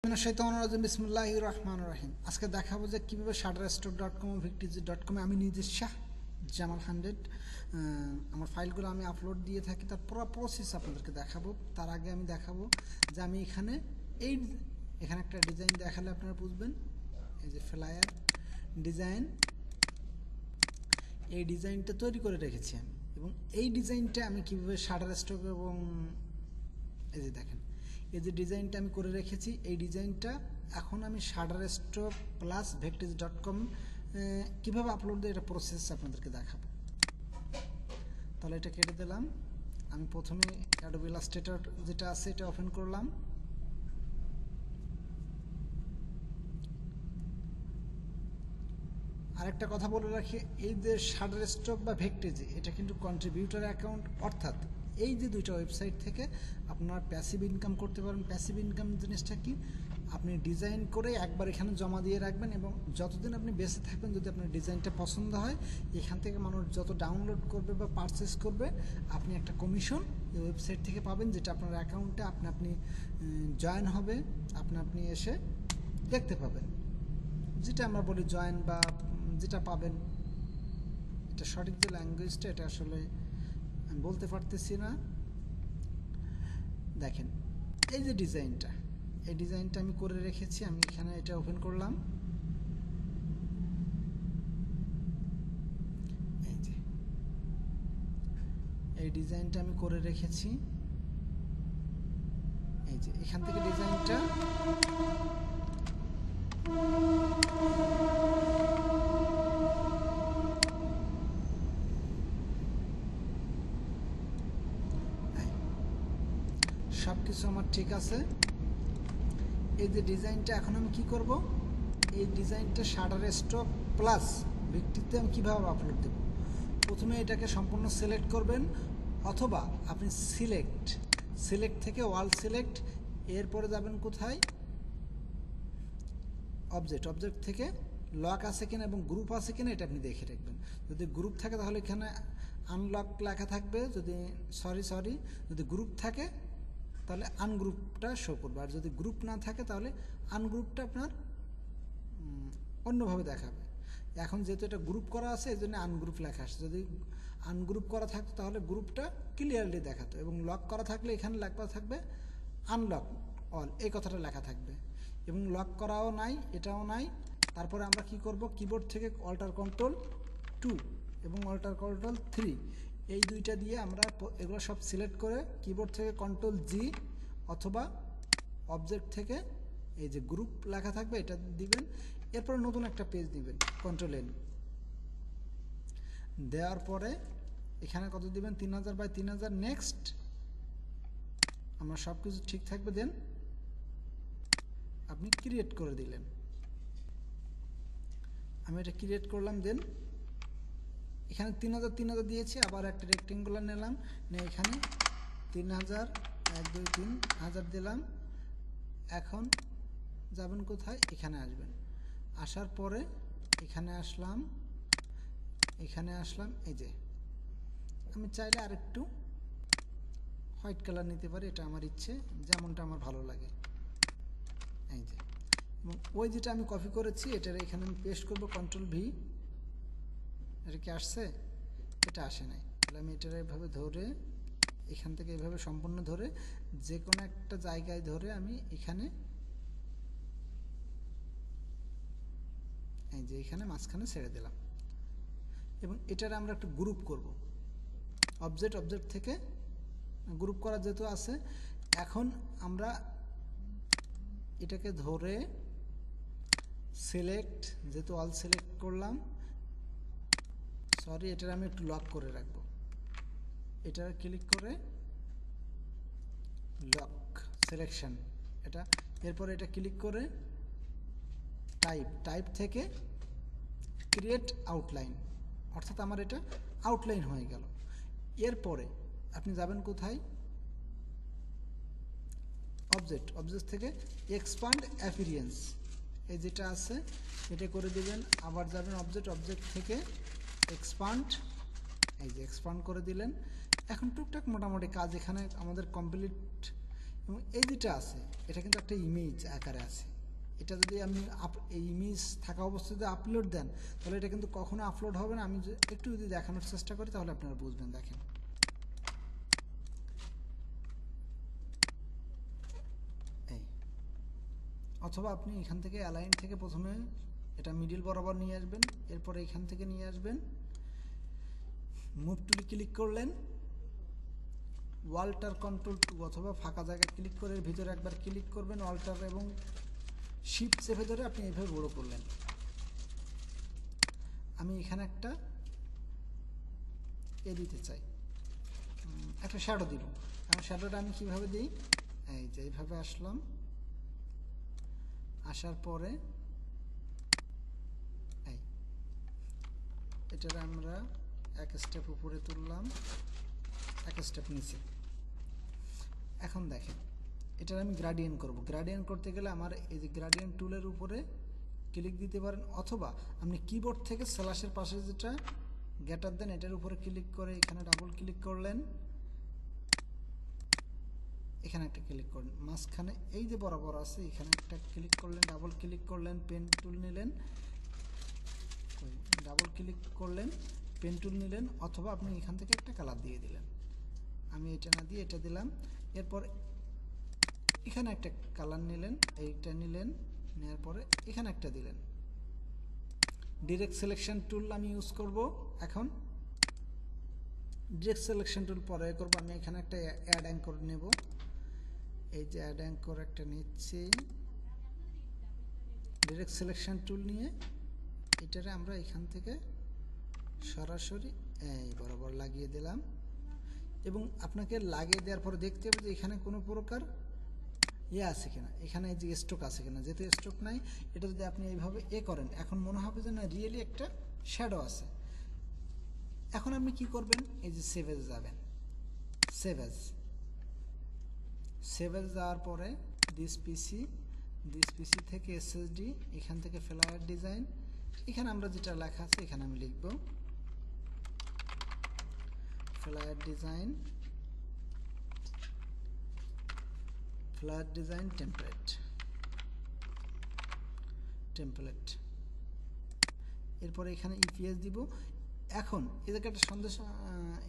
বিসমিল্লাহির রহমানির রহিম। আজকে দেখাবো যে কীভাবে shutterstock.com ও victiz.com আমি নিজে শাহ জামাল 100 আমার ফাইলগুলো আমি আপলোড দিয়ে থাকি, তার পুরো প্রসেস আপনাদেরকে দেখাবো। তার আগে আমি দেখাবো যে আমি এখানে একটা ডিজাইন দেখালে আপনারা বুঝবেন। এই যে ফ্লায়ার ডিজাইন, এই ডিজাইনটা তৈরি করে রেখেছি আমি, এবং এই ডিজাইনটা আমি কীভাবে Shutterstock এবং এই যে দেখেন এই যে ডিজাইনটা আমি করে রেখেছি, এই ডিজাইনটা এখন আমি Shutterstock প্লাস victiz.com কীভাবে আপলোড দিই এটা প্রসেস আপনাদেরকে দেখাবো। তাহলে এটা কেটে দিলাম। আমি প্রথমে অ্যাডোবি ইলাস্ট্রেটর যেটা আছে এটা ওপেন করলাম। আরেকটা কথা বলে রাখি, এই যে Shutterstock বা victiz এটা কিন্তু কন্ট্রিবিউটর অ্যাকাউন্ট, অর্থাৎ এই যে দুইটা ওয়েবসাইট থেকে আপনার প্যাসিভ ইনকাম করতে পারেন। প্যাসিভ ইনকাম জিনিসটা কি, আপনি ডিজাইন করে একবার এখানে জমা দিয়ে রাখবেন এবং যতদিন আপনি বেঁচে থাকবেন, যদি আপনার ডিজাইনটা পছন্দ হয়, এখান থেকে মানুষ যত ডাউনলোড করবে বা পারচেস করবে, আপনি একটা কমিশন এই ওয়েবসাইট থেকে পাবেন, যেটা আপনার অ্যাকাউন্টে আপনি জয়েন হবে, আপনি এসে দেখতে পাবেন। যেটা আমরা বলি জয়েন বা যেটা পাবেন, এটা সঠিক যে ল্যাঙ্গুয়েজটা এটা আসলে আমি বলতে পারতেছি না। দেখেন এই যে ডিজাইনটা, এই ডিজাইনটা আমি করে রেখেছি। আমি এখানে এটা ওপেন করলাম। এই যে এই ডিজাইনটা আমি করে রেখেছি। এই যে এখান থেকে ডিজাইনটা সব কিছু আমার ঠিক আছে। এই যে ডিজাইনটা এখন আমি কি করব, এই ডিজাইনটা Shutterstock প্লাস victiz-তে আমি কীভাবে আপলোড দেব। প্রথমে এটাকে সম্পূর্ণ সিলেক্ট করবেন, অথবা আপনি সিলেক্ট থেকে ওয়াল সিলেক্ট, এরপরে যাবেন কোথায়, অবজেক্ট থেকে লক আছে কিনা এবং গ্রুপ আছে কিনা এটা আপনি দেখে রাখবেন। যদি গ্রুপ থাকে তাহলে এখানে আনলক লেখা থাকবে, যদি যদি গ্রুপ থাকে তাহলে আনগ্রুপটা শো করবে, আর যদি গ্রুপ না থাকে তাহলে আনগ্রুপটা আপনার অন্যভাবে দেখাবে। এখন যেহেতু এটা গ্রুপ করা আছে, এই জন্য আনগ্রুপ লেখা আসছে। যদি আনগ্রুপ করা থাকতো তাহলে গ্রুপটা ক্লিয়ারলি দেখাতো, এবং লক করা থাকলে এখানে লেখা থাকবে আনলক অল, এই কথাটা লেখা থাকবে। এবং লক করাও নাই, এটাও নাই। তারপরে আমরা কি করব, কিবোর্ড থেকে অল্টার কন্ট্রোল 2 এবং অল্টার কন্ট্রোল 3 এই দুইটা দিয়ে আমরা এগুলো সব সিলেক্ট করে কিবোর্ড থেকে কন্ট্রোল G, অথবা অবজেক্ট থেকে এই যে গ্রুপ লেখা থাকবে এটা দিবেন। এরপর নতুন একটা পেজ নেবেন, কন্ট্রোল N দেওয়ার পরে এখানে কত দিবেন, 3000 বাই 3000। নেক্সট আমরা সব কিছু ঠিক থাকবে, দেন আপনি ক্রিয়েট করে দিলেন। আমি এটা ক্রিয়েট করলাম, দেন এখানে 3000 দিয়েছি, আবার একটা রেক্টেঙ্গুলার নিলাম, নিয়ে এখানে 3000 1 2 3000 দিলাম। এখন যাবেন কোথায়, এখানে আসবেন। আসার পরে এখানে আসলাম, এই যে আমি চাইলে আরেকটু হোয়াইট কালার নিতে পারি, এটা আমার ইচ্ছে, যেমনটা আমার ভালো লাগে। এই যে, এবং ওই যেটা আমি কপি করেছি এটার এখানে আমি পেস্ট করব, কন্ট্রোল V। এটা কি আসছে? এটা আসে নাই। তাহলে আমি এটা এভাবে ধরে, এখান থেকে এভাবে সম্পূর্ণ ধরে, যে কোনো একটা জায়গায় ধরে আমি এখানে, এই যে এখানে মাঝখানে ছেড়ে দিলাম। এবং এটার আমরা একটা গ্রুপ করব, অবজেক্ট থেকে গ্রুপ করা যেহেতু আছে, এখন আমরা এটাকে ধরে সিলেক্ট, যেহেতু অল সিলেক্ট করলাম, এটার আমি একটু লক করে রাখবো। এটা ক্লিক করে লক সিলেকশন, এটা এরপর এটা ক্লিক করে টাইপ থেকে ক্রিয়েট আউটলাইন, অর্থাৎ আমার এটা আউটলাইন হয়ে গেল। এরপরে আপনি যাবেন কোথায়, অবজেক্ট থেকে এক্সপান্ড অ্যাপিয়ারেন্স, এই যেটা আছে এটা করে দিবেন। আবার যাবেন অবজেক্ট থেকে এক্সপান্ড, এই যে এক্সপান্ড করে দিলেন। এখন টুকটাক মোটামুটি কাজ এখানে আমাদের কমপ্লিট। এবং এই যেটা আছে এটা কিন্তু একটা ইমেজ আকারে আছে। এটা যদি আপনি এই ইমেজ থাকা অবস্থাতে আপলোড দেন তাহলে এটা কিন্তু কখনো আপলোড হবে না। আমি একটু যদি দেখানোর চেষ্টা করি তাহলে আপনারা বুঝবেন। দেখেন এই, অথবা আপনি এখান থেকে অ্যালাইন থেকে প্রথমে এটা মিডিল বরাবর নিয়ে আসবেন, এরপরে এখান থেকে নিয়ে আসবেন, মুভ টুলে ক্লিক করলেন, ওয়াল্টার কন্ট্রোল 2 অথবা ফাঁকা জায়গায় ক্লিক করে ভিতরে একবার ক্লিক করবেন, ওয়াল্টার এবং শিফট চেপে ধরে আপনি এইভাবে বড় করলেন। আমি এখানে একটা দিতে চাই, একটা শ্যাডো দিব। এখন শ্যাডোটা আমি কিভাবে দিই, এই যে এইভাবে আসলাম, আসার পরে এই এটার আমরা এক স্টেপ উপরে তুললাম, এক স্টেপ নিচে। এখন দেখেন এটার আমি গ্রাডিয়েন্ট করব। গ্রাডিয়েন্ট করতে গেলে আমার এই যে গ্রাডিয়েন্ট টুলের উপরে ক্লিক দিতে পারেন, অথবা আপনি কিবোর্ড থেকে স্ল্যাশের পাশে যেটা গ্রেটার দেন এটার উপরে ক্লিক করে এখানে ডাবল ক্লিক করলেন, এখানে একটা ক্লিক করলেন, মাঝখানে এই যে বরাবর আছে এখানে একটা ক্লিক করলেন, ডাবল ক্লিক করলেন, পেন টুল নিলেন, ডাবল ক্লিক করলেন, পেন টুল নিলেন, অথবা আপনি এখান থেকে একটা কালার দিয়ে দিলেন। আমি এটা না দিয়ে এটা দিলাম। এরপর এখানে একটা কালার নিলেন, এইটা নিলেন, নেওয়ার পরে এখানে একটা দিলেন। ডিরেক্ট সিলেকশন টুল আমি ইউজ করব। এখন ডিরেক্ট সিলেকশন টুল পরে করব। আমি এখানে একটা অ্যাড অ্যাঙ্কর নেব, এই যে অ্যাড অ্যাঙ্কর একটা নিচ্ছি। ডিরেক্ট সিলেকশন টুল নিয়ে এটারে আমরা এখান থেকে সরাসরি এই বরাবর লাগিয়ে দিলাম। এবং আপনাকে লাগিয়ে দেওয়ার পরে দেখতে হবে যে এখানে কোনো প্রকার আছে কিনা, এখানে যে স্ট্রোক আছে কিনা। যেহেতু স্ট্রোক নাই, এটা যদি আপনি এইভাবে করেন এখন মনে হবে যে না রিয়েলি একটা শ্যাডো আছে। এখন আপনি কি করবেন, এই যে সেভ এজ যাবেন, সেভ এজ যাওয়ার পরে দিস পিসি থেকে এসএসডি, এখান থেকে ফ্লায়ার ডিজাইন, এখানে আমরা যেটা লেখা আছে এখানে আমি লিখব ফ্লায়ার ডিজাইন টেমপ্লেট। এরপরে এখানে ইপিএস দিব। এখন এদেরকে একটা সন্দেশ,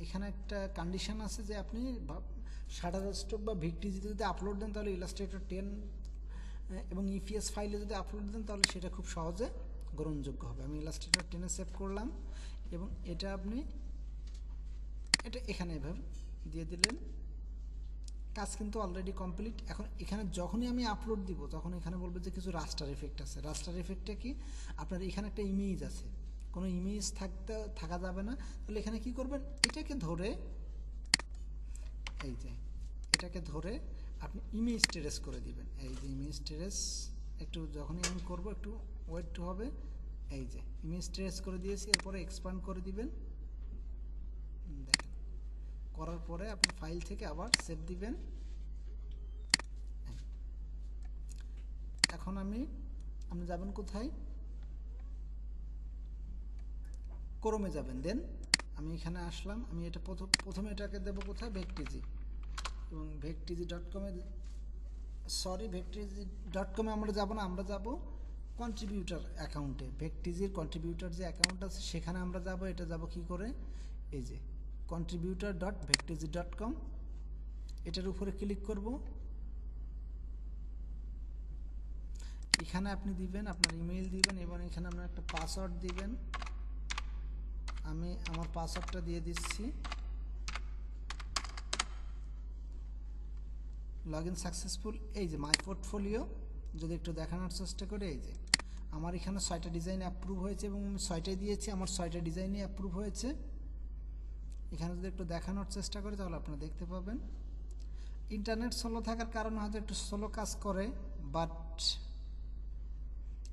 এখানে একটা কন্ডিশন আছে যে আপনি শাটার স্টক বা ভিকটিজি যদি আপলোড দেন তাহলে ইলাস্ট্রেটর 10 এবং ইপিএস ফাইলে যদি আপলোড দেন তাহলে সেটা খুব সহজে গ্রহণযোগ্য হবে। আমি ইলাস্ট্রেটর 10 সেভ করলাম এবং এটা আপনি এটা এখানে এভাবে দিয়ে দিলেন। কাজ কিন্তু অলরেডি কমপ্লিট। এখন এখানে যখনই আমি আপলোড দিব তখন এখানে বলবে যে কিছু রাস্টার এফেক্ট আছে। রাস্টার এফেক্টটা কি, আপনার এখানে একটা ইমেজ আছে, কোনো ইমেজ থাকা যাবে না। তাহলে এখানে কি করবেন, এটাকে ধরে এই যে এটাকে ধরে আপনি ইমেজ ট্রেস করে দিবেন। এই যে ইমেজ ট্রেস, একটু যখনই আমি করব একটু ওয়েট হবে। এই যে ইমেজ ট্রেস করে দিয়েছি, এরপরে এক্সপ্যান্ড করে দিবেন। দেখেন করার পরে আপনি ফাইল থেকে আবার সেভ দিবেন। এখন আপনি যাবেন কোথায়, ক্রোমে যাবেন। দেন আমি এখানে আসলাম, আমি এটা প্রথমে এটাকে দেবো কোথায়, ভেকটিজি, এবং ভেকটিজি.com ভেকটিজি.com আমরা যাব না, আমরা যাব কন্ট্রিবিউটার অ্যাকাউন্টে। ভেকটিজির কন্ট্রিবিউটার যে অ্যাকাউন্ট আছে সেখানে আমরা যাব। এটা যাব কি করে, এই যে contributor.vectizi.com, এটার উপরে ক্লিক করব। এখানে আপনি দিবেন আপনার ইমেইল দিবেন এবং এখানে আপনার একটা পাসওয়ার্ড দিবেন। আমি আমার পাসওয়ার্ডটা দিয়ে দিচ্ছি। Login successful. এই যে মাই পোর্টফোলিও যদি একটু দেখানোর চেষ্টা করি, এই যে আমার এখানে 6টা ডিজাইন অ্যাপ্রুভ হয়েছে এবং আমি 6টাই দিয়েছি, আমার 6টা ডিজাইনই অ্যাপ্রুভ হয়েছে। এখানে যদি একটু দেখানোর চেষ্টা করি তাহলে আপনারা দেখতে পাবেন। ইন্টারনেট স্লো থাকার কারণে হয়তো একটু স্লো কাজ করে, বাট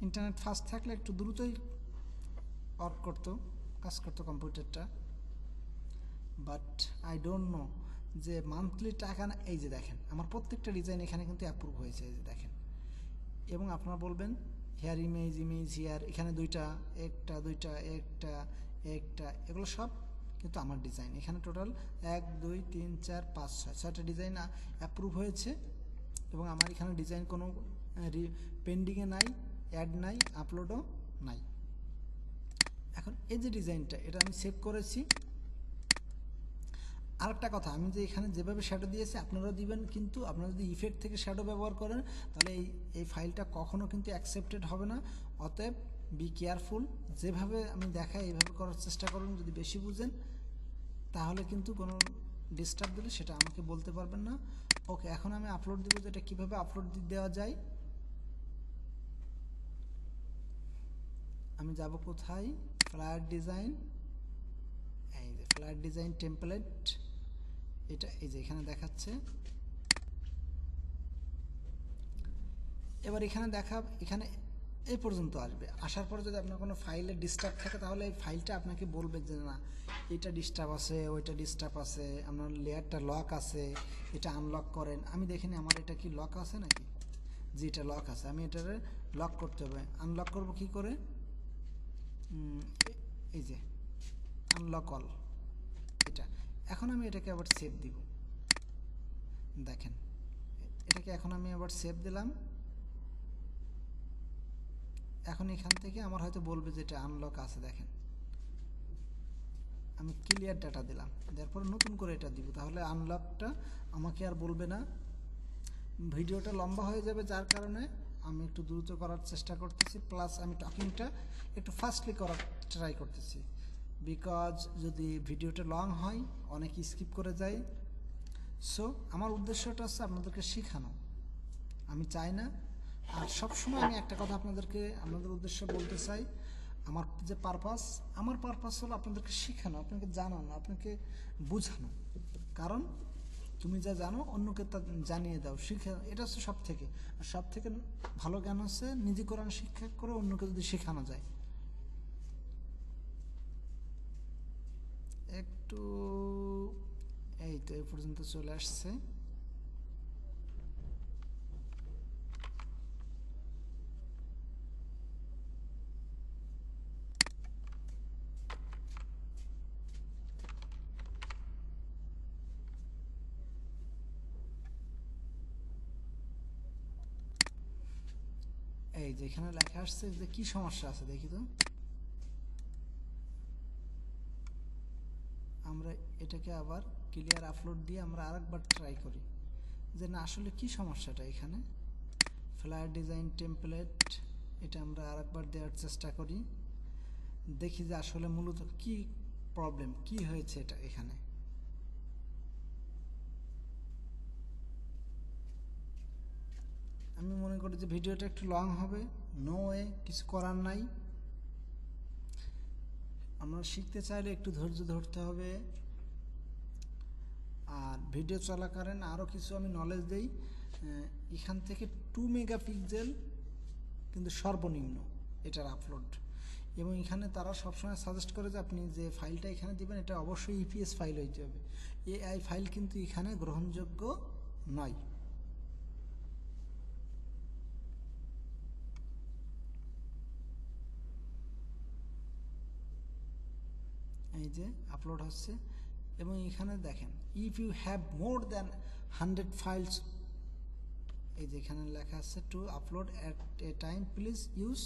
ইন্টারনেট ফাস্ট থাকলে একটু দ্রুতই কাজ করতো কম্পিউটারটা। বাট আই ডোন্ট নো যে মান্থলি টাকা না। এই যে দেখেন আমার প্রত্যেকটা ডিজাইন এখানে কিন্তু অ্যাপ্রুভ হয়েছে, এই যে দেখেন। এবং আপনারা বলবেন হেয়ার ইমেজ হেয়ার, এখানে দুইটা, একটা, দুইটা, একটা, এগুলো সব কিন্তু আমার ডিজাইন। এখানে টোটাল 1 2 3 4 5 6 6টা ডিজাইন অ্যাপ্রুভ হয়েছে। এবং আমার এখানে ডিজাইন কোনো পেন্ডিংয়ে নাই, অ্যাড নাই, আপলোডও নাই। এখন এই যে ডিজাইনটা এটা আমি সেভ করেছি। আরেকটা কথা, আমি যে এখানে যেভাবে শ্যাডো দিয়েছি আপনারাও দিবেন, কিন্তু আপনারা যদি ইফেক্ট থেকে শ্যাডো ব্যবহার করেন তাহলে এই ফাইলটা কখনো কিন্তু অ্যাকসেপ্টেড হবে না। অতএব বি কেয়ারফুল, যেভাবে আমি দেখাই এইভাবে করার চেষ্টা করুন। যদি বেশি বুঝেন তাহলে কিন্তু কোনো ডিস্টার্ব দিলে সেটা আমাকে বলতে পারবেন না। ওকে, এখন আমি আপলোড দিব, যেটা কীভাবে আপলোড দেওয়া যায়। আমি যাব কোথায়, ফ্লায়ার ডিজাইন, এই যে ফ্লায়ার ডিজাইন টেমপ্লেট, এটা এই যে এখানে দেখাচ্ছে। এবার এখানে এখানে এই পর্যন্ত আসবে। আসার পরে যদি আপনার কোনো ফাইলে ডিস্টার্ব থাকে তাহলে এই ফাইলটা আপনাকে বলবে যে না এটা ডিস্টার্ব আছে, ওইটা ডিস্টার্ব আছে, আপনার লেয়ারটা লক আছে, এটা আনলক করেন। আমি দেখিনি আমার এটা কি লক আছে নাকি, যে এটা লক আছে, আমি এটারে লক করতে হবে। আনলক করব কি করে, এই যে আনলক অল, এটা। এখন আমি এটাকে আবার সেভ দিব, দেখেন এটাকে এখন আমি আবার সেভ দিলাম। এখন এখান থেকে আমার হয়তো বলবে যে এটা আনলক আছে, দেখেন আমি ক্লিয়ার ডাটা দিলাম, তারপর নতুন করে এটা দিব, তাহলে আনলকটা আমাকে আর বলবে না। ভিডিওটা লম্বা হয়ে যাবে, যার কারণে আমি একটু দ্রুত করার চেষ্টা করতেছি, প্লাস আমি টকিংটা একটু ফাস্টলি করার ট্রাই করতেছি, বিকজ যদি ভিডিওটা লং হয় অনেক স্কিপ করে যায়। সো আমার উদ্দেশ্যটা হচ্ছে আপনাদেরকে শেখানো, আমি চাই না। আর সবসময় আমি একটা কথা আপনাদের উদ্দেশ্যে বলতে চাই, আমার যে আমার পারপাস হলো আপনাদেরকে শেখানো, আপনাকে জানানো, আপনাকে বোঝানো। কারণ তুমি যা জানো অন্যকে তা জানিয়ে দাও, শিখে, এটা হচ্ছে সব থেকে ভালো জ্ঞান হচ্ছে নিজে কোরআন শিক্ষা করে অন্যকে যদি শেখানো যায়। একটু এই তো এই পর্যন্ত চলে আসছে। এই যে এখানে লেখা আসছে যে কি সমস্যা আছে দেখি তো। আমরা এটাকে আবার ক্লিয়ার আপলোড দিয়ে আমরা আরেকবার ট্রাই করি যে না আসলে কি সমস্যাটা এখানে। ফ্লায়ার ডিজাইন টেমপ্লেট, এটা আমরা আরেকবার দেওয়ার চেষ্টা করি, দেখি যে আসলে মূলত কি প্রবলেম, কি হয়েছে এটা এখানে। আমি মনে করি যে ভিডিওটা একটু লং হবে, নো ওয়ে, কিছু করার নাই। আমরা শিখতে চাইলে একটু ধৈর্য ধরতে হবে। আর ভিডিও চলাকালীন আরও কিছু আমি নলেজ দেই। এখান থেকে 2 মেগাপিক্সেল কিন্তু সর্বনিম্ন এটার আপলোড, এবং এখানে তারা সবসময় সাজেস্ট করে যে আপনি যে ফাইলটা এখানে দিবেন এটা অবশ্যই ইপিএস ফাইল হইতে হবে। এআই ফাইল কিন্তু এখানে গ্রহণযোগ্য নয়। এই যে আপলোড হচ্ছে, এবং এখানে দেখেন if you have more than 100 files, এই যে এখানে লেখা আছে to upload at a time please use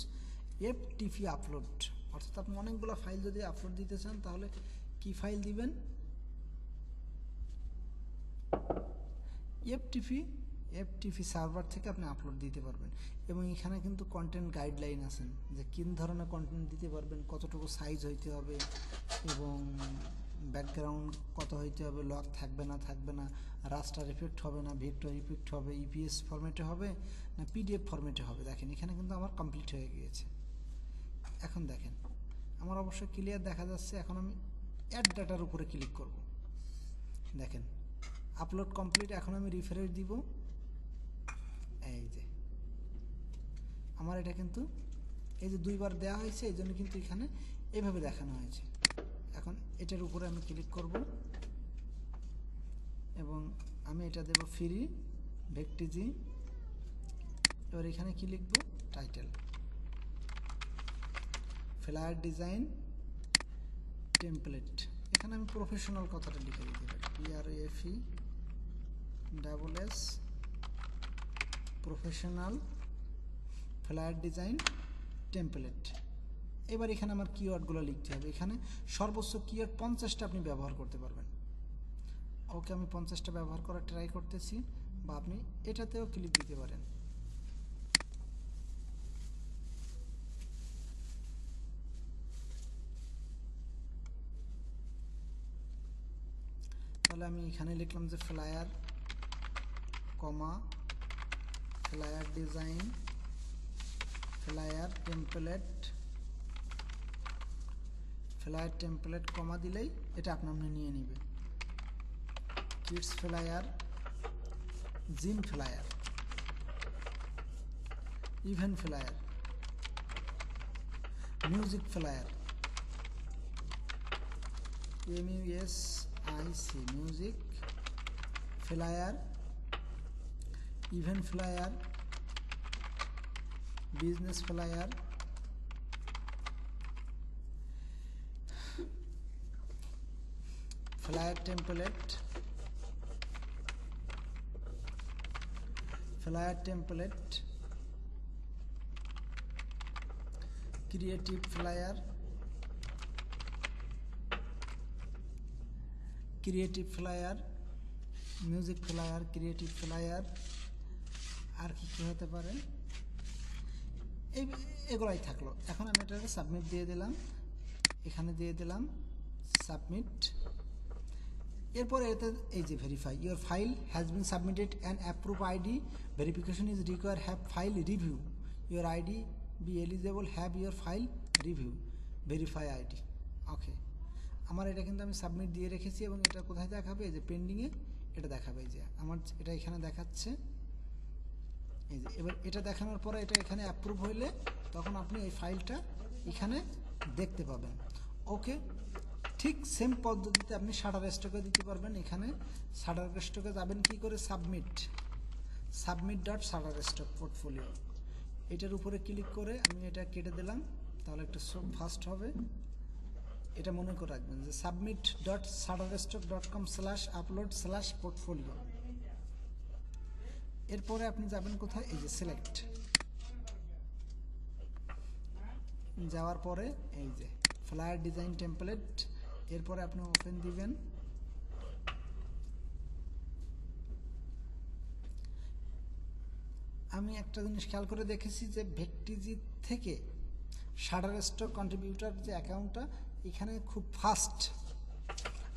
FTP upload. অর্থাৎ আপনি অনেকগুলো ফাইল যদি আপলোড দিতে চান তাহলে কি ফাইল দিবেন, এফটিপি সার্ভার থেকে আপনি আপলোড দিতে পারবেন। এবং এখানে কিন্তু কন্টেন্ট গাইডলাইন আছেন যে কোন ধরনের কন্টেন্ট দিতে পারবেন, কতটুকু সাইজ হইতে হবে, এবং ব্যাকগ্রাউন্ড কত হইতে হবে, লক থাকবে না, রাস্টার ইফেক্ট হবে না, ভেক্টর ইফেক্ট হবে, ইপিএস ফরম্যাটে হবে না পিডিএফ ফরম্যাটে হবে। দেখেন এখানে কিন্তু আমার কমপ্লিট হয়ে গিয়েছে। এখন দেখেন আমার অবশ্যই ক্লিয়ার দেখা যাচ্ছে। এখন আমি অ্যাড ডাটার উপরে ক্লিক করব, দেখেন আপলোড কমপ্লিট। এখন আমি রিফ্রেশ দিব, এই যে আমার এটা কিন্তু এই যে 2বার দেওয়া হয়েছে, এই জন্য কিন্তু এখানে এইভাবে দেখানো হয়েছে। এখন এটার উপরে আমি ক্লিক করব এবং আমি এটা দেব ফ্রি ভেক্টিজি। এবার এখানে কি লিখব, টাইটেল ফ্লায়ার ডিজাইন টেমপ্লেট। এখানে আমি প্রফেশনাল কথাটা লিখে দিতে পারি, PROFESSIONAL, professional flyer design template. এবার এখানে আমার কিওয়ার্ডগুলো লিখতে হবে। এখানে সর্বোচ্চ কিওয়ার্ড 50টা আপনি ব্যবহার করতে পারবেন। ওকে, আমি 50টা ব্যবহার করার ট্রাই করতেছি, বা আপনি এটাতেও ক্লিক দিতে পারেন। তাহলে আমি এখানে লিখলাম যে flyer comma flyer design flyer template comma দিলেই এটা আপনি নিয়ে নেবে। Kids flyer, gym flyer, event flyer, music flyer, MUSIC music flyer, event flyer, business flyer, flyer template, creative flyer, music flyer, creative flyer, আর কি হতে পারে, এগুলাই থাকলো। এখন আমি এটাকে সাবমিট দিয়ে দিলাম, এখানে দিয়ে দিলাম সাবমিট। এরপরে এতে এই যে verify your file has been submitted and approve ID verification is require, have file review your ID be eligible, have your file review verify ID. Okay, আমার এটা কিন্তু আমি সাবমিট দিয়ে রেখেছি, এবং এটা কোথায় দেখাবে, এই যে পেন্ডিংয়ে এটা দেখাবে। এই যে আমার এটা এখানে দেখাচ্ছে, এই যে এবার এটা দেখানোর পরে এটা এখানে অ্যাপ্রুভ হইলে তখন আপনি এই ফাইলটা এখানে দেখতে পাবেন। ওকে, ঠিক সেম পদ্ধতিতে আপনি শাটার স্টকে দিতে পারবেন। এখানে শাটার স্টকে যাবেন কি করে, submit.shutterstock পোর্টফোলিও, এটার উপরে ক্লিক করে আমি এটা কেটে দিলাম, তাহলে একটু ফাস্ট হবে। এটা মনে করে রাখবেন যে submit.shutterstock.com/upload/portfolio। এরপরে আপনি যাবেন কোথায়, এই যে সিলেক্ট, যাওয়ার পরে এই যে ফ্লায়ার ডিজাইন টেমপ্লেট, এরপরে আপনি ওপেন দিবেন। আমি একটা জিনিস খেয়াল করে দেখেছি যে ভেক্টিজি থেকে শাটারস্টক কন্ট্রিবিউটর যে অ্যাকাউন্টটা এখানে খুব ফাস্ট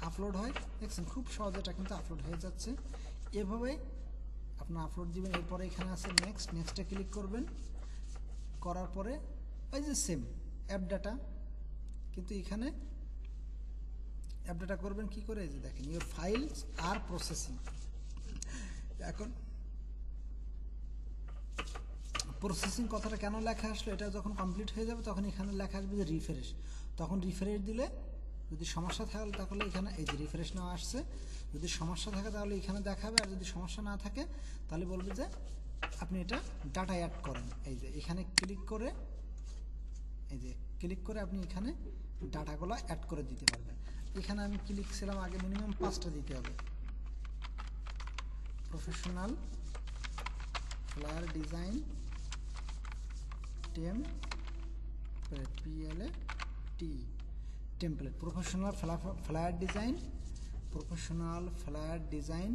আপলোড হয়, দেখছেন খুব সহজে এটা কিন্তু আপলোড হয়ে যাচ্ছে। এভাবে আপনার আপলোড দিবেন। এরপরে এখানে আছে নেক্সটে ক্লিক করবেন, করার পরে ওই যে সেম অ্যাপ ডাটা, কিন্তু এখানে অ্যাপ ডাটা করবেন কি করে, এই যে দেখেন ইউর ফাইলস আর প্রসেসিং। এখন প্রসেসিং কথাটা কেন লেখা আসলো, এটা যখন কমপ্লিট হয়ে যাবে তখন এখানে লেখা আসবে যে রিফ্রেশ। তখন রিফ্রেশ দিলে যদি সমস্যা থাকে তাহলে এখানে এই যে রিফ্রেশ নেওয়া আসছে, যদি সমস্যা থাকে তাহলে এখানে দেখাবে, আর যদি সমস্যা না থাকে তাহলে বলবে যে আপনি এটা ডাটা অ্যাড করেন। এই যে এখানে ক্লিক করে, এই যে ক্লিক করে আপনি এখানে ডাটাগুলো অ্যাড করে দিতে পারবেন। এখানে আমি ক্লিক ছিলাম, আগে মিনিমাম 5টা দিতে হবে। Professional flyer design template, professional flyer design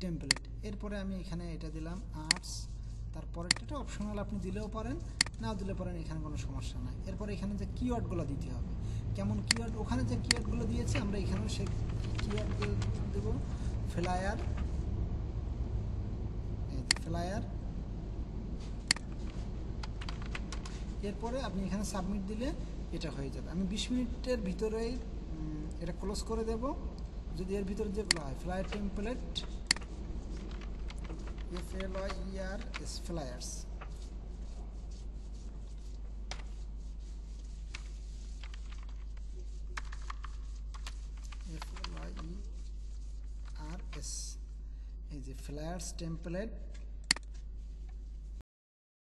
template. এরপরে আমি এখানে এটা দিলাম আর্টস, তারপরে এটা অপশনাল আপনি দিলেও পারেন, নাও দিলে পারেন, এখানে কোনো সমস্যা নাই। এরপরে এখানে যে কিওয়ার্ডগুলো দিতে হবে, কেমন কিওয়ার্ড, ওখানে যে কিওয়ার্ডগুলো দিয়েছে আমরা এখানেও সেই কিওয়ার্ডগুলো দেব। ফ্লায়ার, এরপরে আপনি এখানে সাবমিট দিলে এটা হয়ে যাবে। আমি 20 মিনিটের ভিতরেই এটা ক্লোজ করে দেব। যদি এর ভিতরে যেগুলো হয় flyer template, FLYERS flyers, FLYERS, এই যে ফ্লায়ার্স টেমপ্লেট